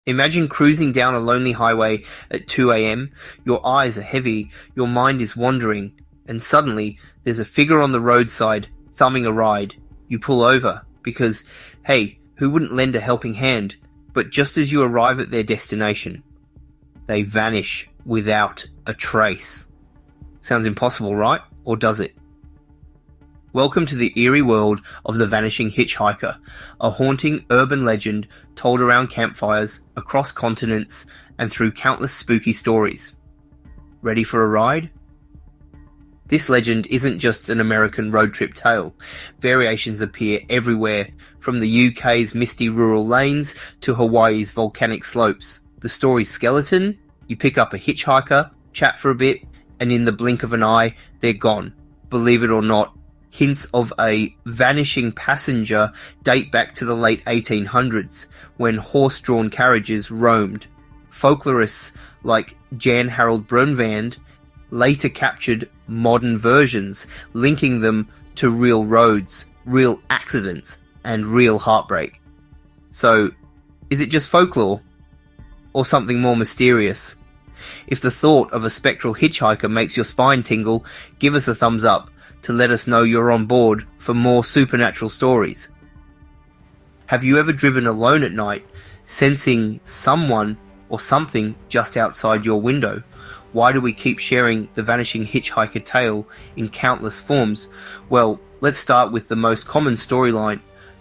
Imagine cruising down a lonely highway at 2 a.m., your eyes are heavy, your mind is wandering, and suddenly there's a figure on the roadside thumbing a ride. You pull over because, hey, who wouldn't lend a helping hand? But just as you arrive at their destination, they vanish without a trace. Sounds impossible, right? Or does it? Welcome to the eerie world of the Vanishing Hitchhiker, a haunting urban legend told around campfires, across continents, and through countless spooky stories. Ready for a ride? This legend isn't just an American road trip tale. Variations appear everywhere, from the UK's misty rural lanes to Hawaii's volcanic slopes. The story's skeleton: you pick up a hitchhiker, chat for a bit, and in the blink of an eye, they're gone. Believe it or not, hints of a vanishing passenger date back to the late 1800s, when horse-drawn carriages roamed. Folklorists like Jan Harold Brunvand later captured modern versions, linking them to real roads, real accidents, and real heartbreak. So, is it just folklore? Or something more mysterious? If the thought of a spectral hitchhiker makes your spine tingle, give us a thumbs up to let us know you're on board for more supernatural stories. Have you ever driven alone at night, sensing someone or something just outside your window? Why do we keep sharing the Vanishing Hitchhiker tale in countless forms? Well, let's start with the most common storyline: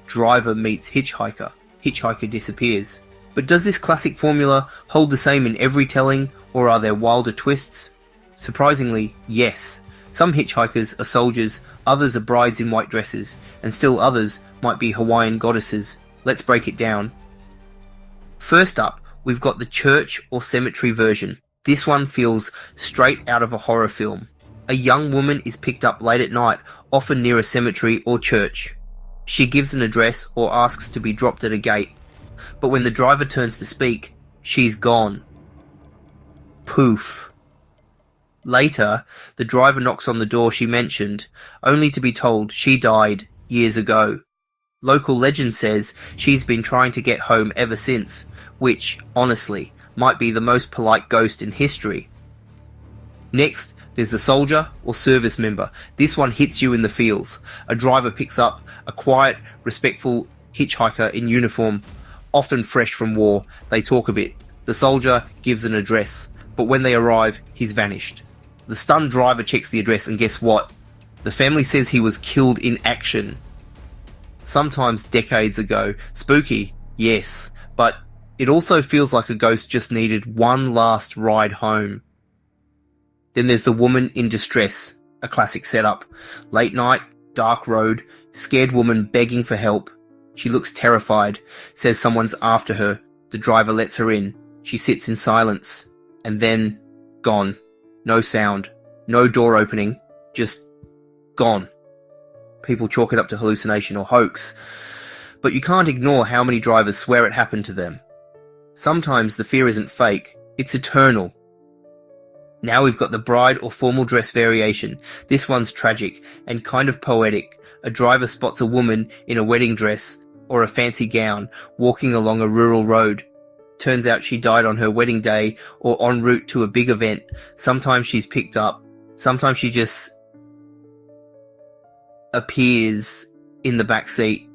driver meets hitchhiker, hitchhiker disappears. But does this classic formula hold the same in every telling, or are there wilder twists? Surprisingly, yes. Some hitchhikers are soldiers, others are brides in white dresses, and still others might be Hawaiian goddesses. Let's break it down. First up, we've got the church or cemetery version. This one feels straight out of a horror film. A young woman is picked up late at night, often near a cemetery or church. She gives an address or asks to be dropped at a gate. But when the driver turns to speak, she's gone. Poof. Later, the driver knocks on the door she mentioned, only to be told she died years ago. Local legend says she's been trying to get home ever since, which, honestly, might be the most polite ghost in history. Next, there's the soldier or service member. This one hits you in the feels. A driver picks up a quiet, respectful hitchhiker in uniform, often fresh from war. They talk a bit. The soldier gives an address, but when they arrive, he's vanished. The stunned driver checks the address, and guess what? The family says he was killed in action. Sometimes decades ago. Spooky, yes, but it also feels like a ghost just needed one last ride home. Then there's the woman in distress, a classic setup. Late night, dark road, scared woman begging for help. She looks terrified, says someone's after her. The driver lets her in. She sits in silence, and then gone. No sound, no door opening, just gone. People chalk it up to hallucination or hoax, but you can't ignore how many drivers swear it happened to them. Sometimes the fear isn't fake, it's eternal. Now we've got the bride or formal dress variation. This one's tragic and kind of poetic. A driver spots a woman in a wedding dress or a fancy gown walking along a rural road. Turns out she died on her wedding day or en route to a big event. Sometimes she's picked up. Sometimes she just appears in the back seat.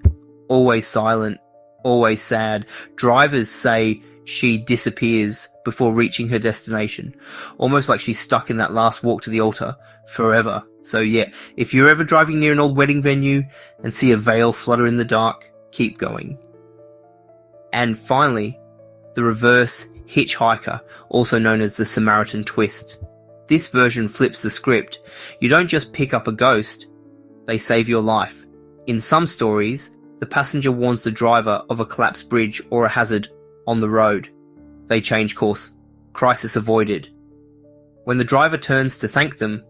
Always silent. Always sad. Drivers say she disappears before reaching her destination. Almost like she's stuck in that last walk to the altar forever. So yeah, if you're ever driving near an old wedding venue and see a veil flutter in the dark, keep going. And finally, the reverse hitchhiker, also known as the Samaritan twist. This version flips the script. You don't just pick up a ghost, they save your life. In some stories, the passenger warns the driver of a collapsed bridge or a hazard on the road. They change course. Crisis avoided. When the driver turns to thank them,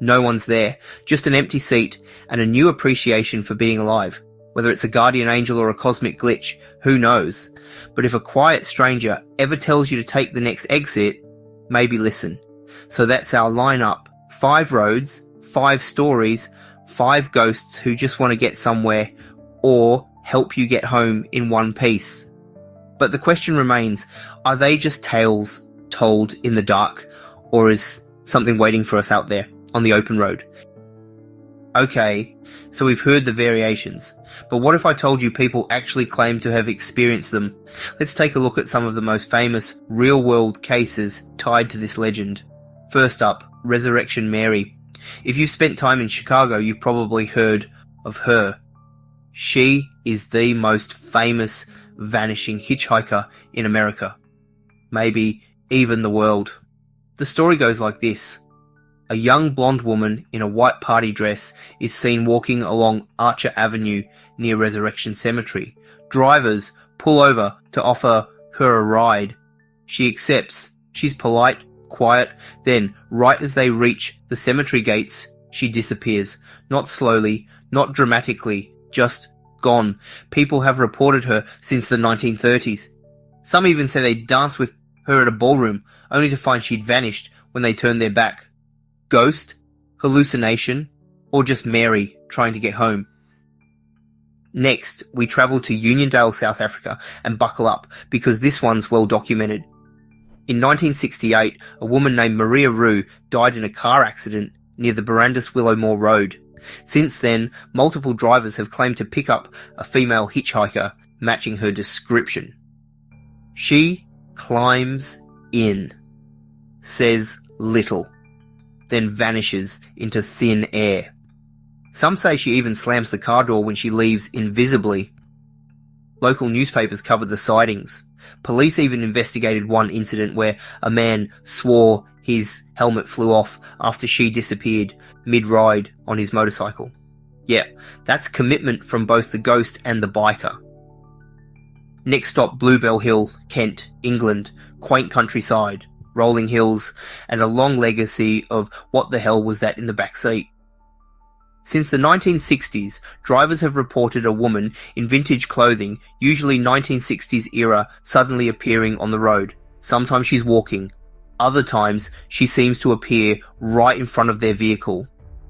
no one's there, just an empty seat and a new appreciation for being alive. Whether it's a guardian angel or a cosmic glitch, who knows? But if a quiet stranger ever tells you to take the next exit, maybe listen. So that's our lineup. 5 roads, 5 stories, 5 ghosts who just want to get somewhere or help you get home in one piece. But the question remains, are they just tales told in the dark, or is something waiting for us out there on the open road? Okay, so we've heard the variations, but what if I told you people actually claim to have experienced them? Let's take a look at some of the most famous real-world cases tied to this legend. First up, Resurrection Mary. If you've spent time in Chicago, you've probably heard of her. She is the most famous vanishing hitchhiker in America, maybe even the world. The story goes like this. A young blonde woman in a white party dress is seen walking along Archer Avenue near Resurrection Cemetery. Drivers pull over to offer her a ride. She accepts. She's polite, quiet, then, right as they reach the cemetery gates, she disappears. Not slowly, not dramatically, just gone. People have reported her since the 1930s. Some even say they danced with her at a ballroom, only to find she'd vanished when they turned their back. Ghost? Hallucination? Or just Mary trying to get home? Next, we travel to Uniondale, South Africa, and buckle up, because this one's well documented. In 1968, a woman named Maria Rue died in a car accident near the Barandus Willowmore Road. Since then, multiple drivers have claimed to pick up a female hitchhiker matching her description. She climbs in, says little, then vanishes into thin air. Some say she even slams the car door when she leaves invisibly. Local newspapers covered the sightings. Police even investigated one incident where a man swore his helmet flew off after she disappeared mid-ride on his motorcycle. Yeah, that's commitment from both the ghost and the biker. Next stop, Bluebell Hill, Kent, England, quaint countryside, rolling hills, and a long legacy of what the hell was that in the back seat. Since the 1960s, drivers have reported a woman in vintage clothing, usually 1960s era, suddenly appearing on the road. Sometimes she's walking. Other times, she seems to appear right in front of their vehicle.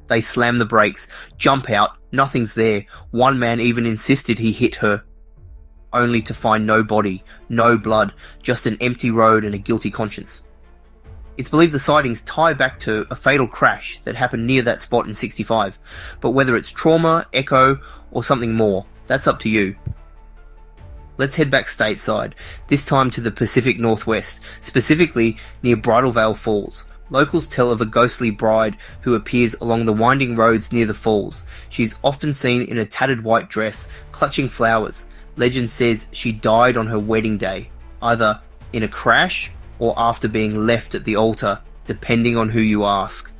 They slam the brakes, jump out, nothing's there. One man even insisted he hit her. Only to find no body, no blood, just an empty road and a guilty conscience. It's believed the sightings tie back to a fatal crash that happened near that spot in '65, but whether it's trauma, echo, or something more, that's up to you. Let's head back stateside, this time to the Pacific Northwest, specifically near Bridal Veil Falls. Locals tell of a ghostly bride who appears along the winding roads near the falls. She's often seen in a tattered white dress, clutching flowers. Legend says she died on her wedding day, either in a crash or after being left at the altar, depending on who you ask.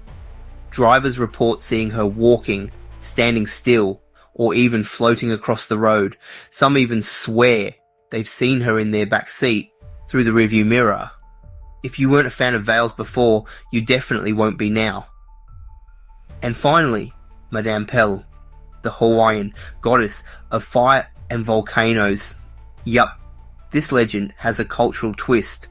Drivers report seeing her walking, standing still, or even floating across the road. Some even swear they've seen her in their back seat through the rearview mirror. If you weren't a fan of veils before, you definitely won't be now. And finally, Madame Pell, the Hawaiian goddess of fire and volcanoes. Yup, this legend has a cultural twist.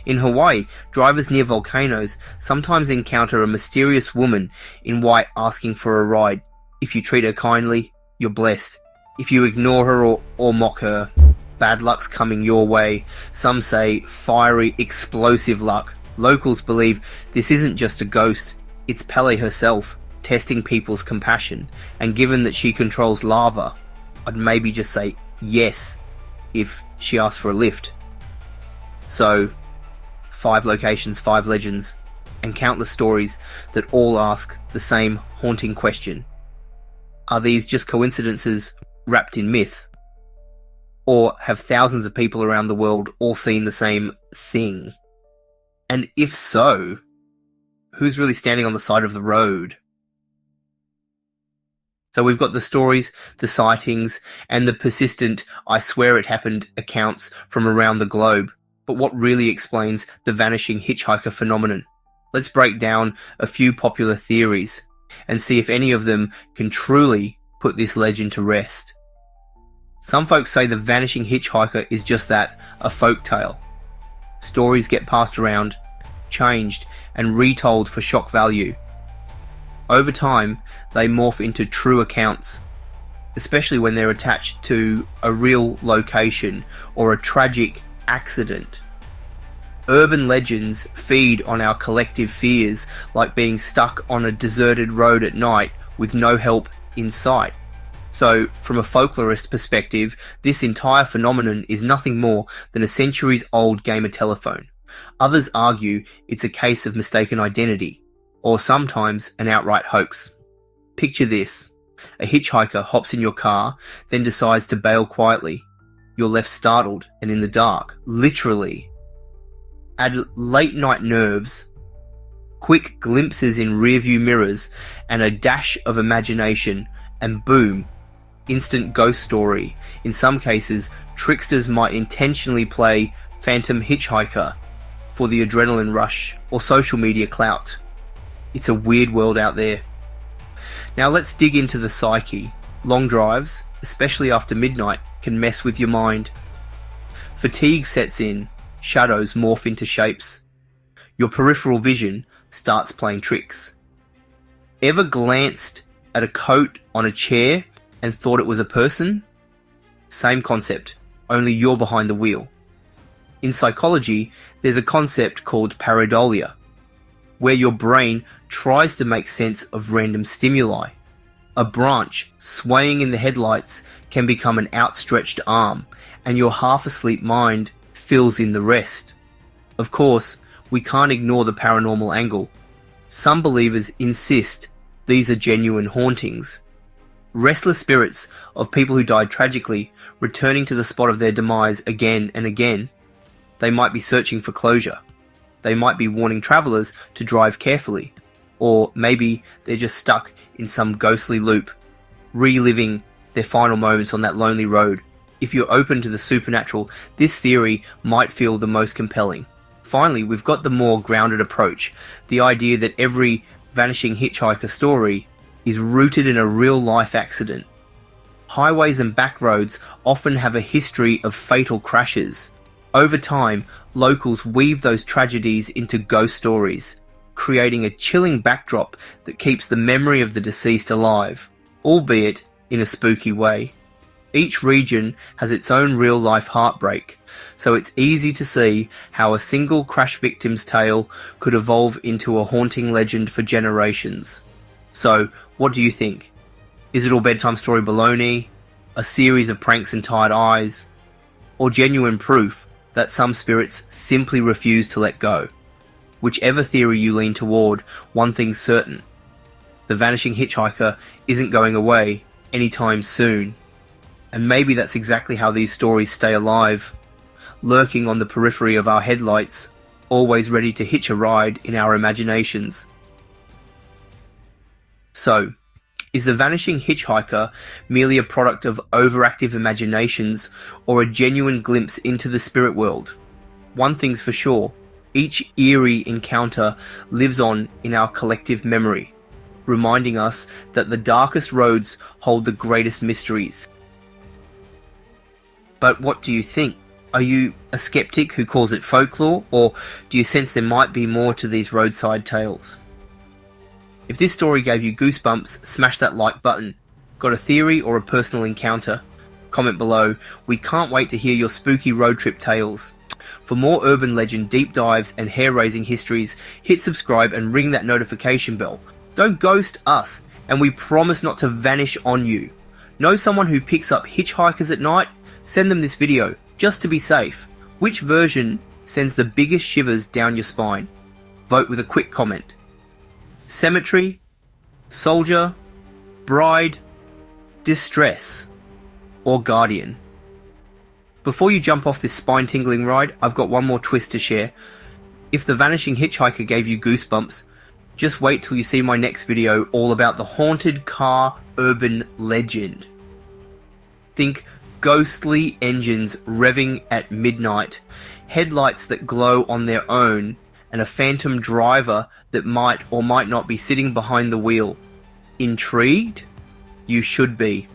In Hawaii, drivers near volcanoes sometimes encounter a mysterious woman in white asking for a ride. If you treat her kindly, you're blessed. If you ignore her or mock her, bad luck's coming your way. Some say fiery, explosive luck. Locals believe this isn't just a ghost, it's Pele herself, testing people's compassion. And given that she controls lava, I'd maybe just say yes if she asks for a lift. So, 5 locations, 5 legends, and countless stories that all ask the same haunting question. Are these just coincidences wrapped in myth? Or have thousands of people around the world all seen the same thing? And if so, who's really standing on the side of the road? So we've got the stories, the sightings, and the persistent "I swear it happened" accounts from around the globe. But what really explains the vanishing hitchhiker phenomenon? Let's break down a few popular theories and see if any of them can truly put this legend to rest. Some folks say the vanishing hitchhiker is just that, a folk tale. Stories get passed around, changed, and retold for shock value. Over time, they morph into true accounts. especially when they're attached to a real location or a tragic accident. Urban legends feed on our collective fears, like being stuck on a deserted road at night with no help in sight. So, from a folklorist perspective, this entire phenomenon is nothing more than a centuries-old game of telephone. Others argue it's a case of mistaken identity, or sometimes an outright hoax. Picture this. A hitchhiker hops in your car, then decides to bail quietly. You're left startled and in the dark, literally. Add late night nerves, quick glimpses in rearview mirrors, and a dash of imagination, and boom, instant ghost story. In some cases, tricksters might intentionally play Phantom Hitchhiker for the adrenaline rush or social media clout. It's a weird world out there. Now let's dig into the psyche. Long drives, especially after midnight, can mess with your mind. Fatigue sets in, shadows morph into shapes. Your peripheral vision starts playing tricks. Ever glanced at a coat on a chair and thought it was a person? Same concept, only you're behind the wheel. In psychology, there's a concept called pareidolia, where your brain tries to make sense of random stimuli. A branch swaying in the headlights can become an outstretched arm, and your half-asleep mind fills in the rest. Of course, we can't ignore the paranormal angle. Some believers insist these are genuine hauntings. Restless spirits of people who died tragically returning to the spot of their demise again and again. They might be searching for closure. They might be warning travelers to drive carefully. Or maybe they're just stuck in some ghostly loop, reliving their final moments on that lonely road. If you're open to the supernatural, this theory might feel the most compelling. Finally, we've got the more grounded approach, the idea that every Vanishing Hitchhiker story is rooted in a real-life accident. Highways and backroads often have a history of fatal crashes. Over time, locals weave those tragedies into ghost stories, creating a chilling backdrop that keeps the memory of the deceased alive, albeit in a spooky way. Each region has its own real-life heartbreak, so it's easy to see how a single crash victim's tale could evolve into a haunting legend for generations. So, what do you think? Is it all bedtime story baloney, a series of pranks and tired eyes, or genuine proof that some spirits simply refuse to let go? Whichever theory you lean toward, one thing's certain. The Vanishing Hitchhiker isn't going away anytime soon. And maybe that's exactly how these stories stay alive, lurking on the periphery of our headlights, always ready to hitch a ride in our imaginations. So, is the Vanishing Hitchhiker merely a product of overactive imaginations or a genuine glimpse into the spirit world? One thing's for sure, each eerie encounter lives on in our collective memory, reminding us that the darkest roads hold the greatest mysteries. But what do you think? Are you a skeptic who calls it folklore, or do you sense there might be more to these roadside tales? If this story gave you goosebumps, smash that like button. Got a theory or a personal encounter? Comment below. We can't wait to hear your spooky road trip tales. For more urban legend deep dives and hair-raising histories, hit subscribe and ring that notification bell. Don't ghost us, and we promise not to vanish on you. Know someone who picks up hitchhikers at night? Send them this video, just to be safe. Which version sends the biggest shivers down your spine? Vote with a quick comment. Cemetery, soldier, bride, distress, or guardian? Before you jump off this spine-tingling ride, I've got one more twist to share. If the Vanishing Hitchhiker gave you goosebumps, just wait till you see my next video all about the haunted car urban legend. Think ghostly engines revving at midnight, headlights that glow on their own, and a phantom driver that might or might not be sitting behind the wheel. Intrigued? You should be.